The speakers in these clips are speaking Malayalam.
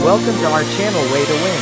Welcome to our channel Way to Win.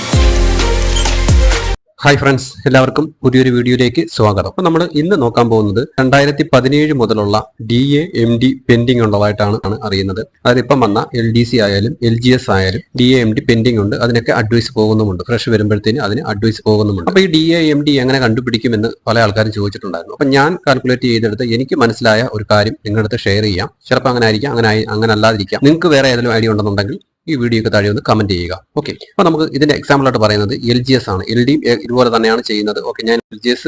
Hi friends, എല്ലാവർക്കും പുതിയൊരു വീഡിയോയിലേക്ക് സ്വാഗതം. അപ്പോൾ നമ്മൾ ഇന്ന് നോക്കാൻ പോകുന്നത് 2017 മുതലുള്ള DA-MD പെൻഡിങ് ഉള്ളതായിട്ടാണ് അറിയുന്നത്. അതായത് ഇപ്പം വന്ന LDC ആയാലും LGS ആയാലും DA-MD പെൻഡിങ് ഉണ്ട്. അതിനൊക്കെ അഡ്വൈസ് പോകുന്നുമുണ്ട്. ഫ്രഷ് വരുമ്പോഴത്തേന് അതിന് അഡ്വൈസ് പോകുന്നുമുണ്ട്. അപ്പോൾ ഈ DA-MD എങ്ങനെ കണ്ടുപിടിക്കുമെന്ന് പല ആൾക്കാരും ചോദിച്ചിട്ടുണ്ടായിരുന്നു. അപ്പം ഞാൻ കാൽക്കുലേറ്റ് ചെയ്തെടുത്ത് എനിക്ക് മനസ്സിലായ ഒരു കാര്യം നിങ്ങളുടെ അടുത്ത് ഷെയർ ചെയ്യാം. ചിലപ്പോൾ അങ്ങനെ ആയിരിക്കാം, അങ്ങനെ അല്ലാതിരിക്കാം. നിങ്ങൾക്ക് വേറെ ഏതെങ്കിലും ഐഡിയ ഉണ്ടെന്നുണ്ടെങ്കിൽ ഈ വീഡിയോക്ക് താഴെ ഒന്ന് കമന്റ് ചെയ്യുക. ഓക്കെ, അപ്പോൾ നമുക്ക് ഇതിന്റെ എക്സാമ്പിൾ ആയിട്ട് പറയുന്നത് LGS ആണ്. LDയും ഇതുപോലെ തന്നെയാണ് ചെയ്യുന്നത്. ഓക്കെ, ഞാൻ LGS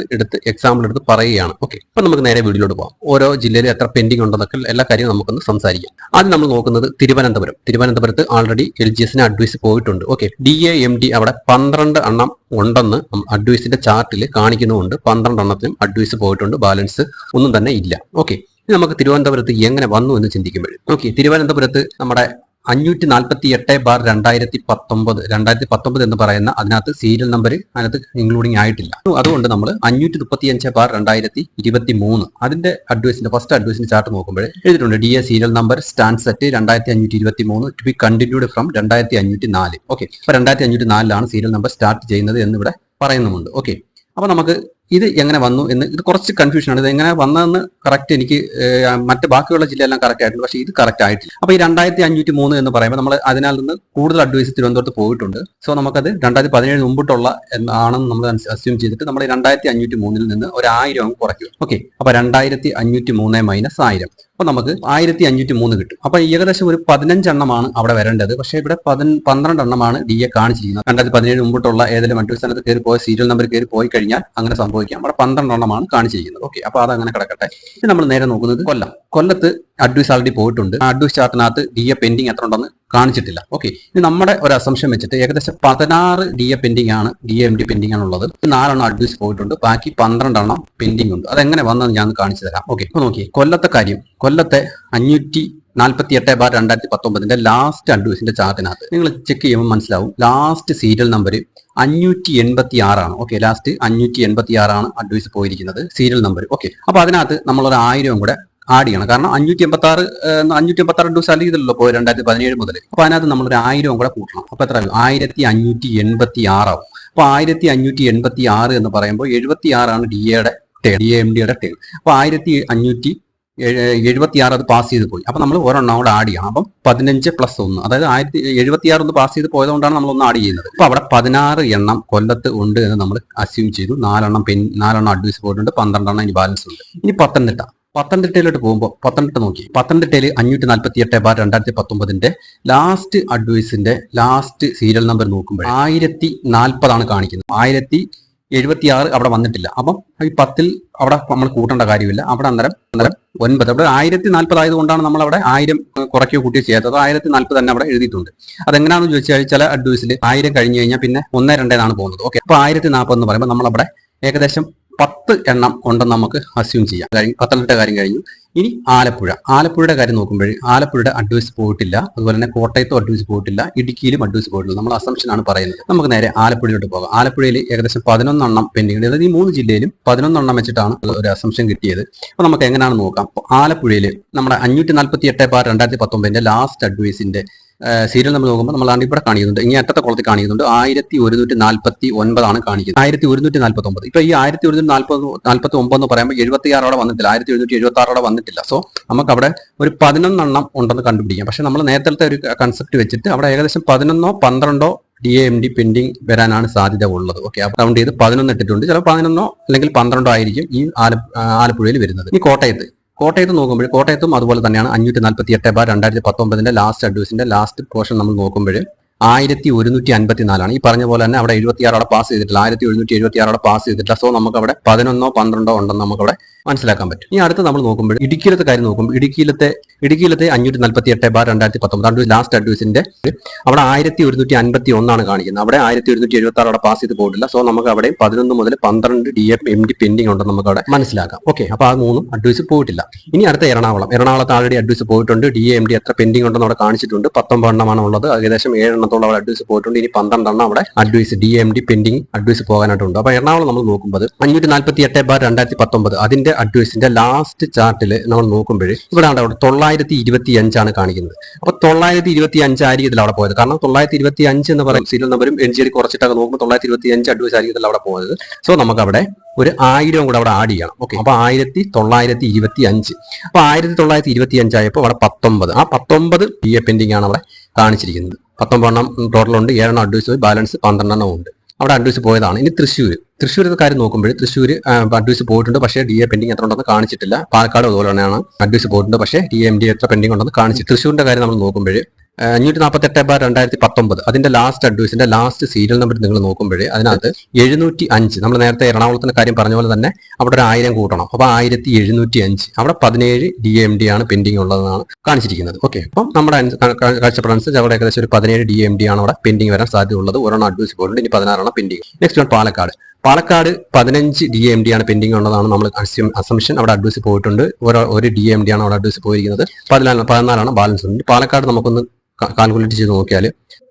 എക്സാമ്പിൾ എടുത്ത് പറയുകയാണ്. ഓക്കെ, അപ്പോൾ നമുക്ക് നേരെ വീഡിയോയിലോട്ട് പോകാം. ഓരോ ജില്ലയിൽ എത്ര പെൻഡിങ് ഉണ്ടെന്നൊക്കെ എല്ലാ കാര്യവും നമുക്കൊന്ന് സംസാരിക്കാം. ആദ്യം നമ്മൾ നോക്കുന്നത് തിരുവനന്തപുരത്ത് ആൾറെഡി LGSന് അഡ്വൈസ് പോയിട്ടുണ്ട്. ഓക്കെ, DA-MD അവിടെ 12 എണ്ണം ഉണ്ടെന്ന് അഡ്വൈസിന്റെ ചാർട്ടിൽ കാണിക്കുന്നുമുണ്ട്. 12 എണ്ണത്തിനും അഡ്വൈസ് പോയിട്ടുണ്ട്, ബാലൻസ് ഒന്നും തന്നെ ഇല്ല. ഓക്കെ, നമുക്ക് തിരുവനന്തപുരത്ത് എങ്ങനെ വന്നു എന്ന് ചിന്തിക്കുമ്പോൾ, ഓക്കെ, തിരുവനന്തപുരത്ത് നമ്മുടെ 548/2019 എന്ന് പറയുന്ന അതിനകത്ത് സീരിയൽ നമ്പർ അതിനകത്ത് ഇൻക്ലൂഡിംഗ് ആയിട്ടില്ല. അതുകൊണ്ട് നമ്മൾ 535/2023 അതിന്റെ ഫസ്റ്റ് അഡ്വൈസിന്റെ ചാർട്ട് നോക്കുമ്പോൾ എഴുതിയിട്ടുണ്ട് DA serial number stands at 2523 to be continued from 2504. Okay, അപ്പൊ 2504 സീരിയൽ നമ്പർ സ്റ്റാർട്ട് ചെയ്യുന്നത് എന്ന് ഇവിടെ പറയുന്നുമുണ്ട്. ഓക്കെ, അപ്പൊ നമുക്ക് ഇത് എങ്ങനെ വന്നു എന്ന്, ഇത് കുറച്ച് കൺഫ്യൂഷൻ ആണ്. ഇത് എങ്ങനെ വന്നതെന്ന് കറക്റ്റ് എനിക്ക് മറ്റ് ബാക്കിയുള്ള ജില്ലയെല്ലാം കറക്റ്റ് ആയിട്ടുണ്ട്, പക്ഷേ ഇത് കറക്റ്റ് ആയിട്ടില്ല. അപ്പൊ ഈ 2503 എന്ന് പറയുമ്പോൾ നമ്മൾ അതിനാൽ നിന്ന് കൂടുതൽ അഡ്വൈസ് തിരുവനന്തപുരത്ത് പോയിട്ടുണ്ട്. സോ നമുക്കത് 2017 മുമ്പിട്ടുള്ള ആണെന്ന് നമ്മൾ അസ്യൂം ചെയ്തിട്ട് നമ്മൾ 2503 നിന്ന് ഒരു 1000 കുറയ്ക്കും. ഓക്കെ, അപ്പൊ 2503 മൈനസ് 1000, അപ്പൊ നമുക്ക് 1503 കിട്ടും. അപ്പൊ ഏകദേശം ഒരു 15 എണ്ണമാണ് അവിടെ വരേണ്ടത്. പക്ഷേ ഇവിടെ 12 എണ്ണമാണ് DA കാണിച്ചിരിക്കുന്നത്. 2017 മുമ്പിട്ടുള്ള ഏതെങ്കിലും അഡ്വൈസ് സ്ഥാനത്ത് കയറി പോയ സീരിയൽ നമ്പർ കയറി പോയി കഴിഞ്ഞാൽ അങ്ങനെ സംഭവിക്കാം. അവിടെ 12 എണ്ണമാണ് കാണിച്ചിരിക്കുന്നത്. ഓക്കെ, അപ്പൊ അതങ്ങനെ കിടക്കട്ടെ. ഇനി നമ്മൾ നേരെ നോക്കുന്നത് കൊല്ലത്ത് അഡ്വൈസ് ആൾറെഡി പോയിട്ടുണ്ട്. ആ അഡ്വൈസ് ചാർട്ടിനകത്ത് DA പെൻഡിങ് എത്ര ഉണ്ടെന്ന് കാണിച്ചിട്ടില്ല. ഓക്കെ, ഇനി നമ്മുടെ ഒരു അസംഷൻ വെച്ചിട്ട് ഏകദേശം 16 DA പെൻഡിങ് ആണ്, DA-MD പെൻഡിങ് ആണുള്ളത്. 4 എണ്ണം അഡ്വൈസ് പോയിട്ടുണ്ട്, ബാക്കി 12 എണ്ണം പെൻഡിങ് ഉണ്ട്. അതെങ്ങനെ വന്നത് ഞാൻ കാണിച്ചു തരാം. ഓക്കെ, അപ്പൊ നോക്കി കൊല്ലത്തെ 548/2019 ലാസ്റ്റ് അഡ്വൈസിന്റെ ചാർട്ടിനകത്ത് നിങ്ങൾ ചെക്ക് ചെയ്യുമ്പോൾ മനസ്സിലാവും ലാസ്റ്റ് സീരിയൽ നമ്പർ 586 ആണ്. ഓക്കെ, ലാസ്റ്റ് 586 ആണ് അഡ്വൈസ് പോയിരിക്കുന്നത് സീരിയൽ നമ്പർ. ഓക്കെ, അപ്പൊ അതിനകത്ത് നമ്മളൊരു 1000 കൂടെ ആഡ് ചെയ്യണം. കാരണം 586 അഡ്വൈസ് അല്ലെങ്കിൽ പോയി 2017 മുതൽ. അപ്പൊ അതിനകത്ത് നമ്മളൊരു 1000 കൂടെ കൂട്ടണം. അപ്പൊ എത്ര 1586 ആവും. അപ്പൊ 1586 എന്ന് പറയുമ്പോൾ 76 ആണ് DA-MDയുടെ ടേൺ. അപ്പൊ 1576 അത് പാസ് ചെയ്ത് പോയി. അപ്പൊ നമ്മൾ ഒരെണ്ണം കൂടെ ആഡ് ചെയ്യണം. അപ്പം 15 + 1, അതായത് 1076 ഒന്ന് പാസ് ചെയ്ത് പോയതുകൊണ്ടാണ് നമ്മൾ ഒന്ന് ആഡ് ചെയ്യുന്നത്. അപ്പൊ അവിടെ 16 എണ്ണം കൊല്ലത്ത് ഉണ്ട് എന്ന് നമ്മൾ അസ്യൂം ചെയ്തു. 4 എണ്ണം അഡ്വൈസ് പോയിട്ടുണ്ട്, 12 എണ്ണം ഇനി ബാലൻസ് ഉണ്ട്. ഇനി പത്തനംതിട്ടയിലോട്ട് പോകുമ്പോൾ പത്തനംതിട്ടയിൽ 548/2019 ലാസ്റ്റ് അഡ്വൈസിന്റെ ലാസ്റ്റ് സീരിയൽ നമ്പർ നോക്കുമ്പോൾ 1040 ആണ് കാണിക്കുന്നത്. 1076 അവിടെ വന്നിട്ടില്ല. അപ്പം ഈ 10 അവിടെ നമ്മൾ കൂട്ടേണ്ട കാര്യമില്ല. അവിടെ അന്നേരം 9. അവിടെ 1040 ആയതുകൊണ്ടാണ് നമ്മൾ അവിടെ 1000 കുറയ്ക്കുകയോ കൂട്ടിയോ ചെയ്യാത്തത്. 1040 തന്നെ അവിടെ എഴുതിയിട്ടുണ്ട്. അതെങ്ങനെയാണെന്ന് ചോദിച്ചാൽ ചില അഡ്വൈസിൽ 1000 കഴിഞ്ഞ് കഴിഞ്ഞാൽ പിന്നെ 1, 2 എന്നാണ് പോകുന്നത്. ഓക്കെ, അപ്പൊ 1040 എന്ന് പറയുമ്പോൾ നമ്മളവിടെ ഏകദേശം 10 എണ്ണം ഉണ്ടെന്ന് നമുക്ക് അസ്യൂം ചെയ്യാം. പത്തനംതിട്ട കാര്യം കഴിഞ്ഞു. ഇനി ആലപ്പുഴയുടെ കാര്യം നോക്കുമ്പോൾ ആലപ്പുഴയുടെ അഡ്വൈസ് പോയിട്ടില്ല. അതുപോലെ തന്നെ കോട്ടയത്തും അഡ്വൈസ് പോയിട്ടില്ല, ഇടുക്കിയിലും അഡ്വൈസ് പോയിട്ടില്ല. നമ്മൾ അസംഷൻ ആണ് പറയുന്നത്. നമുക്ക് നേരെ ആലപ്പുഴയിലോട്ട് പോകാം. ആലപ്പുഴയിൽ ഏകദേശം 11 എണ്ണം പെൻഡിങ്. അതായത് ഈ 3 ജില്ലയിലും 11 എണ്ണം വെച്ചിട്ടാണ് ഒരു അസംഷൻ കിട്ടിയത്. അപ്പൊ നമുക്ക് എങ്ങനെയാണെന്ന് നോക്കാം. ആലപ്പുഴയിൽ നമ്മുടെ 548/2019 ലാസ്റ്റ് അഡ്വൈസിന്റെ സീരിയൽ നമ്മൾ നോക്കുമ്പോൾ നമ്മൾ ഇവിടെ കാണിക്കുന്നുണ്ട്, ഇനി അറ്റത്തെ കുളത്തിൽ കാണിക്കുന്നുണ്ട് 1149 ആണ് കാണിക്കുന്നത്. 1149. ഇപ്പൊ ഈ 1149 എന്ന് പറയുമ്പോൾ 76 അവിടെ വന്നിട്ടില്ല, 1776 അവിടെ വന്നിട്ടില്ല. സോ നമുക്ക് അവിടെ ഒരു 11 എണ്ണം ഉണ്ടെന്ന് കണ്ടുപിടിക്കാം. പക്ഷെ നമ്മൾ നേരത്തെ ഒരു കൺസെപ്റ്റ് വെച്ചിട്ട് അവിടെ ഏകദേശം 11 12 DA-MD പെൻഡിങ് വരാനാണ് സാധ്യത ഉള്ളത്. ഓക്കെ, റൗണ്ട് ചെയ്ത് 11 ഇട്ടിട്ടുണ്ട്. ചിലപ്പോൾ 11 അല്ലെങ്കിൽ 12 ആയിരിക്കും ഈ ആലപ്പുഴയിൽ വരുന്നത്. ഈ കോട്ടയത്ത് നോക്കുമ്പോൾ കോട്ടയത്തും അതുപോലെ തന്നെയാണ് 548/2019 ലാസ്റ്റ് അഡ്വൈസിന്റെ ലാസ്റ്റ് പോർഷൻ നമ്മൾ നോക്കുമ്പോൾ 1154 ആണ്. ഈ പറഞ്ഞ പോലെ തന്നെ അവിടെ 76 അവിടെ പാസ് ചെയ്തിട്ടില്ല, 1776 അവിടെ പാസ് ചെയ്തിട്ടില്ല. സോ നമുക്ക് അവിടെ 11 12 ഉണ്ടെന്ന് നമുക്ക് അവിടെ മനസ്സിലാക്കാൻ പറ്റും. ഇനി അടുത്ത് നമ്മൾ നോക്കുമ്പോൾ ഇടുക്കിയിലത്തെ കാര്യം നോക്കുമ്പോൾ ഇടുക്കിയിലത്തെ 548/2019 ലാസ്റ്റ് അഡ്വൈസിന്റെ അവിടെ 1151 ആണ് കാണിക്കുന്നത്. അവിടെ 1176 അവിടെ പാസ് ചെയ്ത് പോയിട്ടില്ല. സോ നമുക്ക് അവിടെ 11 മുതൽ 12 DA-MD പെൻഡിങ് ഉണ്ടെന്ന് നമുക്ക് അവിടെ മനസ്സിലാക്കാം. ഓക്കെ, അപ്പൊ ആ 3 അഡ്വൈസ് പോയിട്ടില്ല. ഇനി അടുത്ത എറണാകുളത്ത് ആൾറെഡി അഡ്വൈസ് പോയിട്ടുണ്ട്. DA-MD എത്ര പെൻഡിങ് ഉണ്ടെന്ന് അവിടെ കാണിച്ചിട്ടുണ്ട്. 19 എണ്ണമാണ് ഉള്ളത്. ഏകദേശം 7 എണ്ണത്തോളം അവിടെ അഡ്വൈസ് പോയിട്ടുണ്ട്. ഇനി 12 എണ്ണം അവിടെ അഡ്വൈസ് DA-MD പെൻഡിങ് അഡ്വൈസ് പോകാനായിട്ടുണ്ട്. അപ്പൊ എറണാകുളം നമ്മൾ നോക്കുമ്പോൾ 548/2019 അതിന്റെ അഡ്വൈസിന്റെ ലാസ്റ്റ് ചാർട്ടിൽ നമ്മൾ നോക്കുമ്പോൾ ഇവിടെ അവിടെ 925 കാണിക്കുന്നത്. അപ്പൊ 925 ആയിരിക്കും ഇതിൽ അവിടെ പോയത്. കാരണം 925 എന്ന് പറയുന്ന സീരിയൽ നമ്പറും എൻജിയിൽ കുറച്ചിട്ടൊക്കെ നോക്കുമ്പോൾ 925 അഡ്വൈസ് ആയിരിക്കും ഇതിൽ അവിടെ പോയത്. സോ നമുക്ക് അവിടെ ഒരു 1000 കൂടെ അവിടെ ആഡ് ചെയ്യണം. ഓക്കെ, അപ്പൊ 1925. അപ്പൊ 1925 ആയപ്പോൾ അവിടെ 19. ആ 19 DA പെൻഡിംഗ് ആണ് അവിടെ കാണിച്ചിരിക്കുന്നത്. 19 ടോട്ടൽ ഉണ്ട്. 7 അഡ്വൈസ് പോയി, ബാലൻസ് 12 ഉണ്ട്. അവിടെ അഡ്വൈസ് പോയതാണ്. ഇനി തൃശ്ശൂർ കാര്യം നോക്കുമ്പോൾ തൃശ്ശൂർ അഡ്വൈസ് പോയിട്ടുണ്ട്, പക്ഷേ DA പെൻഡിംഗ് എത്ര ഉണ്ടെന്ന് കാണിച്ചിട്ടില്ല. പാലക്കാട് അതുപോലെ തന്നെയാണ്, അഡ്വൈസ് പോയിട്ടുണ്ട്, പക്ഷേ DMD എത്ര പെൻഡിംഗ് ഉണ്ടെന്ന് കാണിച്ചു. തൃശ്ശൂരിന്റെ കാര്യം നമ്മൾ നോക്കുമ്പോൾ 548/2019 അതിന്റെ ലാസ്റ്റ് അഡ്വൈസിന്റെ ലാസ്റ്റ് സീരിയൽ നമ്പർ നിങ്ങൾ നോക്കുമ്പോൾ അതിനകത്ത് 705. നമ്മൾ നേരത്തെ എറണാകുളത്തിന്റെ കാര്യം പറഞ്ഞ പോലെ തന്നെ അവിടെ ഒരു 1000 കൂട്ടണം. അപ്പൊ 1705. അവിടെ 17 DMD ആണ് പെൻഡിംഗ് ഉള്ളതെന്നാണ് കാണിച്ചിരിക്കുന്നത്. ഓക്കെ, അപ്പം നമ്മുടെ കാഴ്ചപ്പാടനുസരിച്ച് അവിടെ ഏകദേശം ഒരു 17 DMD ആണ് അവിടെ പെൻഡിംഗ് വരാൻ സാധ്യതയുള്ളത്. ഒരെണ്ണം അഡ്വൈസ് പോയിട്ടുണ്ട്, ഇനി 16 pending. Next one Palakkad 15 DMD ആണ് പെൻഡിംഗ് ഉള്ളതാണ് നമ്മൾ അസംഷൻ. അവിടെ അഡ്വൈസ് പോയിട്ടുണ്ട്, ഒരു DMD ആണ് അവിടെ അഡ്വൈസ് പോയിരിക്കുന്നത്. 14 ബാലൻസ് ഉണ്ട്. പാലക്കാട് നമുക്കൊന്ന് കാൽക്കുലേറ്റ് ചെയ്ത് നോക്കിയാൽ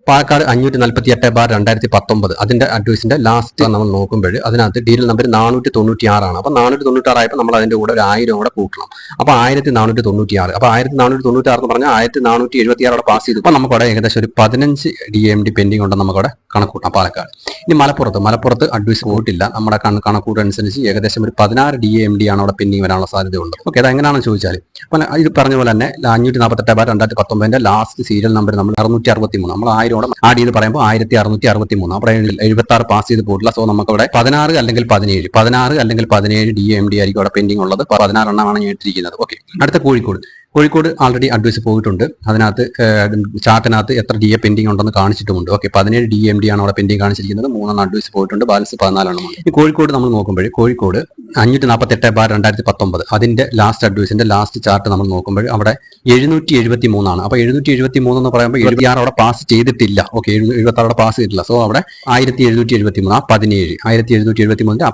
പാലക്കാട് 548/2019 അതിന്റെ അഡ്വൈസിന്റെ ലാസ്റ്റ് നമ്മൾ നോക്കുമ്പോൾ അതിനകത്ത് ഡീൽ നമ്പർ 496 അപ്പൊ 496 ആയപ്പോൾ നമ്മൾ അതിന്റെ കൂടെ ഒരു 1000 കൂടെ കൂട്ടണം. അപ്പൊ 1496. അപ്പൊ 1496 എന്ന് പറഞ്ഞാൽ 1476 അവിടെ പാസ് ചെയ്തു. അപ്പൊ നമുക്കവിടെ ഏകദേശം ഒരു 15 DMD പെൻഡിംഗ് ഉണ്ടെന്ന് നമുക്കവിടെ കണക്കൂട്ടാം പാലക്കാട്. ഇനി മലപ്പുറത്ത് അഡ്വൈസ് പോയിട്ടില്ല. നമ്മുടെ കണക്കൂട്ടനുസരിച്ച് ഏകദേശം ഒരു 16 DMD ആണ് അവിടെ പെൻഡിംഗ് വരാനുള്ള സാധ്യതയുണ്ട്. ഓക്കെ, അത് എങ്ങനെയാണെന്ന് ചോദിച്ചാൽ അപ്പൊ ഇത് പറഞ്ഞ പോലെ തന്നെ 548/2019 ലാസ്റ്റ് സീരിയൽ നമ്പർ നമ്മൾ 663 നമ്മൾ 1000 ആഡ് ചെയ്ത് പറയുമ്പോൾ 1663. അവിടെ 76 പാസ് ചെയ്ത് പോയിട്ടില്ല. സോ നമുക്ക് അവിടെ 16 അല്ലെങ്കിൽ 17 DMD ആയിരിക്കും അവിടെ പെൻഡിംഗ് ഉള്ളത്. 16 എണ്ണമാണ് ഞാൻ ഇട്ടിരിക്കുന്നത്. ഓക്കെ, അടുത്ത കോഴിക്കോട് ആൾറെഡി അഡ്വൈസ് പോയിട്ടുണ്ട്. അതിനകത്ത് ചാർട്ടിനകത്ത് എത്ര DA പെൻഡിംഗ് ഉണ്ടെന്ന് കാണിച്ചിട്ടുമുണ്ട്. ഓക്കെ, 17 DMD ആണ് അവിടെ പെൻഡിംഗ് കാണിച്ചിരിക്കുന്നത്. 3 അഡ്വൈസ് പോയിട്ടുണ്ട്, ബാലൻസ് 14 ഈ കോഴിക്കോട് നമ്മൾ നോക്കുമ്പോൾ കോഴിക്കോട് 548/2019 അതിന്റെ ലാസ്റ്റ് അഡ്വൈസിന്റെ ലാസ്റ്റ് ചാർട്ട് നമ്മൾ നോക്കുമ്പോൾ അവിടെ 773 ആണ്. അപ്പൊ 773 എന്ന് പറയുമ്പോൾ 76 അവിടെ പാസ് ചെയ്തിട്ടില്ല. ഓക്കെ, 76 അവിടെ പാസ് ചെയ്തിട്ടില്ല. സോ അവിടെ 1773 ആ 17 1773 ആ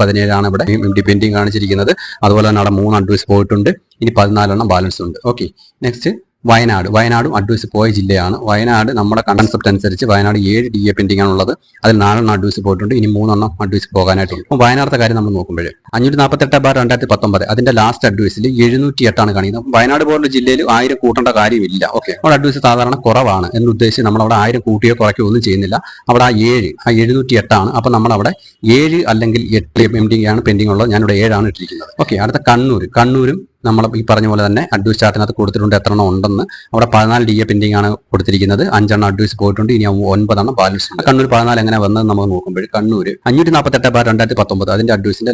17 ആണ് ഇവിടെ പെൻഡിംഗ് കാണിച്ചിരിക്കുന്നത്. അതുപോലെ തന്നെ അവിടെ 3 അഡ്വൈസ് പോയിട്ടുണ്ട്, ഇനി 14 ബാലൻസ് ഉണ്ട്. ഓക്കെ, നെക്സ്റ്റ് വയനാടും അഡ്വൈസ് പോയ ജില്ലയാണ്. വയനാട് നമ്മുടെ കൺസെപ്റ്റ് അനുസരിച്ച് വയനാട് 7 DA പെൻഡിംഗ് ആണുള്ളത്. അതിൽ 4 അഡ്വൈസ് പോയിട്ടുണ്ട്, ഇനി 3 അഡ്വൈസ് പോകാനായിട്ടുണ്ട്. അപ്പോൾ വയനാടത്തെ കാര്യം നമ്മൾ നോക്കുമ്പോൾ 548/2019 അതിന്റെ ലാസ്റ്റ് അഡ്വൈസിൽ 708 ആണ് കാണിക്കുന്നത്. വയനാട് പോലുള്ള ജില്ലയിൽ 1000 കൂട്ടേണ്ട കാര്യമില്ല. ഓക്കെ, അവിടെ അഡ്വൈസ് സാധാരണ കുറവാണ് എന്ന് ഉദ്ദേശിച്ച് നമ്മൾ അവിടെ 1000 കൂട്ടിയോ കുറയ്ക്കുകയോ ഒന്നും ചെയ്യുന്നില്ല. അവിടെ ആ 708 ആണ്. അപ്പൊ നമ്മൾ അവിടെ 7 അല്ലെങ്കിൽ 8 പെൻഡിംഗ് ആണ് പെൻഡിംഗ് ഉള്ളത്. ഞാനിവിടെ 7 ആണ് ഇട്ടിരിക്കുന്നത്. ഓക്കെ, അടുത്ത കണ്ണൂരും നമ്മൾ ഈ പറഞ്ഞ പോലെ തന്നെ അഡ്വൈസ് ചാർട്ടിനകത്ത് കൊടുത്തിട്ടുണ്ട് എത്ര എണ്ണം ഉണ്ടെന്ന്. അവിടെ 14 DA പെൻഡിംഗ് ആണ് കൊടുത്തിരിക്കുന്നത്. 5 അഡ്വൈസ് പോയിട്ടുണ്ട്, ഇനി 9 ബാലൻസ് ഉണ്ട്. കണ്ണൂർ 14 എങ്ങനെ വന്നത് നമുക്ക് നോക്കുമ്പോൾ കണ്ണൂർ 548/2019 അതിന്റെ അഡ്വൈസിന്റെ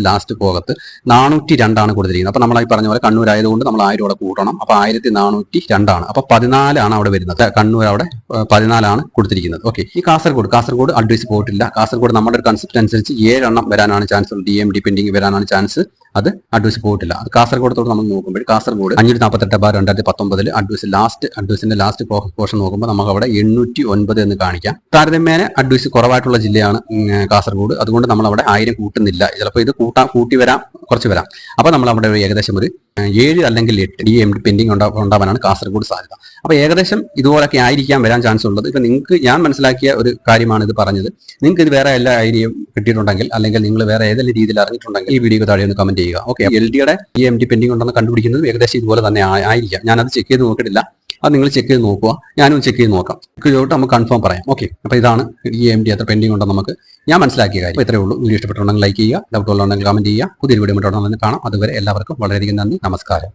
ലാസ്റ്റ് പോകത്ത് 402 ആണ് കൊടുത്തിരിക്കുന്നത്. അപ്പൊ നമ്മൾ ഈ പറഞ്ഞ പോലെ കണ്ണൂർ ആയതുകൊണ്ട് നമ്മൾ 1000 കൂടെ കൂട്ടണം. അപ്പൊ 1402 ആണ്. അപ്പൊ 14 ആണ് അവിടെ വരുന്നത്. കണ്ണൂർ അവിടെ 14 ആണ് കൊടുത്തിരിക്കുന്നത്. ഓക്കെ, ഈ കാസർഗോഡ് അഡ്വൈസ് പോയിട്ടില്ല. കാസർഗോഡ് നമ്മുടെ ഒരു കൺസെപ്റ്റ് അനുസരിച്ച് 7 വരാനാണ് ചാൻസ്. DMD പെൻഡിംഗ് വരാനാണ് ചാൻസ്. അത് അഡ്വൈസ് പോയിട്ടില്ല. അത് കാസർഗോഡത്തോട് നമ്മൾ നോക്കുമ്പോൾ കാസർഗോഡ് 548/2019 അഡ്വൈസിന്റെ ലാസ്റ്റ് പോർഷൻ നോക്കുമ്പോൾ നമുക്ക് അവിടെ 809 എന്ന് കാണിക്കാം. താരതമ്യേന അഡ്വൈസ് കുറവായിട്ടുള്ള ജില്ലയാണ് കാസർഗോഡ്. അതുകൊണ്ട് നമ്മൾ അവിടെ 1000 കൂട്ടുന്നില്ല. ചിലപ്പോൾ ഇത് കൂട്ടി വരാം, കുറച്ച് വരാം. അപ്പൊ നമ്മൾ അവിടെ ഏകദേശം ഒരു 7 അല്ലെങ്കിൽ 8 DMD പെൻഡിംഗ് ഉണ്ടാവാനാണ് കാസർഗോഡ് സാധ്യത. അപ്പൊ ഏകദേശം ഇതുപോലൊക്കെ ആയിരിക്കാം വരാൻ ചാൻസ് ഉള്ളത്. ഇപ്പൊ നിങ്ങൾക്ക് ഞാൻ മനസ്സിലാക്കിയ ഒരു കാര്യമാണ് ഇത് പറഞ്ഞത്. നിങ്ങൾക്ക് ഇത് വേറെ എല്ലാ ഐഡിയയും കിട്ടിയിട്ടുണ്ടെങ്കിൽ അല്ലെങ്കിൽ നിങ്ങൾ വേറെ ഏതെങ്കിലും രീതിയിൽ അറിഞ്ഞിട്ടുണ്ടെങ്കിൽ ഈ വീഡിയോ താഴെ ഒന്ന് കമന്റ് ചെയ്യുക. ഓക്കെ, LDയുടെ DMD പെൻഡിംഗ് ഉണ്ടെന്ന് കണ്ടുപിടിക്കുന്നത് ഏകദേശം ഇതുപോലെ തന്നെ ആയിരിക്കാം. ഞാനത് ചെക്ക് ചെയ്ത് നോക്കിയിട്ടില്ല. അത് നിങ്ങൾ ചെക്ക് ചെയ്ത് നോക്കുക, ഞാനും ചെക്ക് ചെയ്ത് നോക്കാം. ചെയ്തിട്ട് നമുക്ക് കൺഫേം പറയാം. ഓക്കെ, അപ്പോൾ ഇതാണ് DMD എത്ര പെൻഡിംഗ് ഉണ്ടെന്ന് നമുക്ക് ഞാൻ മനസ്സിലാക്കിയ കാര്യം. ഇത്രയേ ഉള്ളൂ. വീഡിയോ ഇഷ്ടപ്പെട്ടുണ്ടെങ്കിൽ ലൈക്ക് ചെയ്യുക, ഡൗട്ട് ഉണ്ടെങ്കിൽ കമന്റ് ചെയ്യുക. പുതിയൊരു വീഡിയോ കാണാം. അതുവരെ എല്ലാവർക്കും വളരെയധികം നന്ദി, നമസ്കാരം.